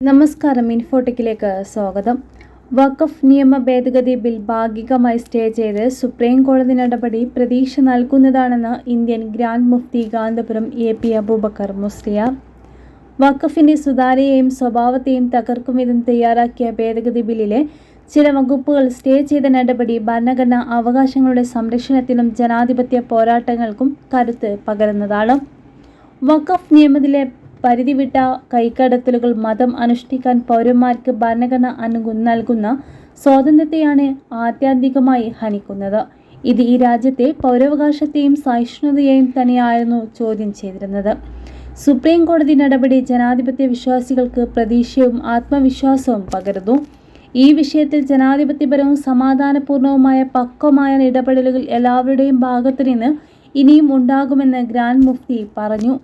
നമസ്കാരം. ഇൻഫോടെക്കിലേക്ക് സ്വാഗതം. വഖഫ് നിയമ ഭേദഗതി ബിൽ ഭാഗികമായി സ്റ്റേ ചെയ്ത് സുപ്രീം കോടതി നടപടി പ്രതീക്ഷ നൽകുന്നതാണെന്ന് ഇന്ത്യൻ ഗ്രാൻഡ് മുഫ്തി കാന്തപുരം AP അബൂബക്കർ മുസ്ലിയാർ. വഖഫിന്റെ സുതാര്യതയെയും സ്വഭാവത്തെയും തകർക്കും വിധം തയ്യാറാക്കിയ ഭേദഗതി ബില്ലിലെ ചില വകുപ്പുകൾ സ്റ്റേ ചെയ്ത നടപടി ഭരണഘടനാ അവകാശങ്ങളുടെ സംരക്ഷണത്തിനും ജനാധിപത്യ പോരാട്ടങ്ങൾക്കും കരുത്ത് പകരുന്നതാണ്. വഖഫ് നിയമത്തിലെ പരിധിവിട്ട കൈക്കടത്തലുകൾ മതം അനുഷ്ഠിക്കാൻ പൗരന്മാർക്ക് ഭരണഘടന നൽകുന്ന സ്വാതന്ത്ര്യത്തെയാണ് ആത്യന്തികമായി ഹനിക്കുന്നത്. ഇത് ഈ രാജ്യത്തെ പൗരാവകാശത്തെയും സഹിഷ്ണുതയെയും തന്നെയായിരുന്നു ചോദ്യം ചെയ്തിരുന്നത്. സുപ്രീം കോടതി നടപടി ജനാധിപത്യ വിശ്വാസികൾക്ക് പ്രതീക്ഷയും ആത്മവിശ്വാസവും പകരുന്നു. ഈ വിഷയത്തിൽ ജനാധിപത്യപരവും സമാധാനപൂർണവുമായ പക്വമായ ഇടപെടലുകൾ എല്ലാവരുടെയും ഭാഗത്തു നിന്ന് ഇനിയും ഉണ്ടാകുമെന്ന് ഗ്രാൻഡ് മുഫ്തി പറഞ്ഞു.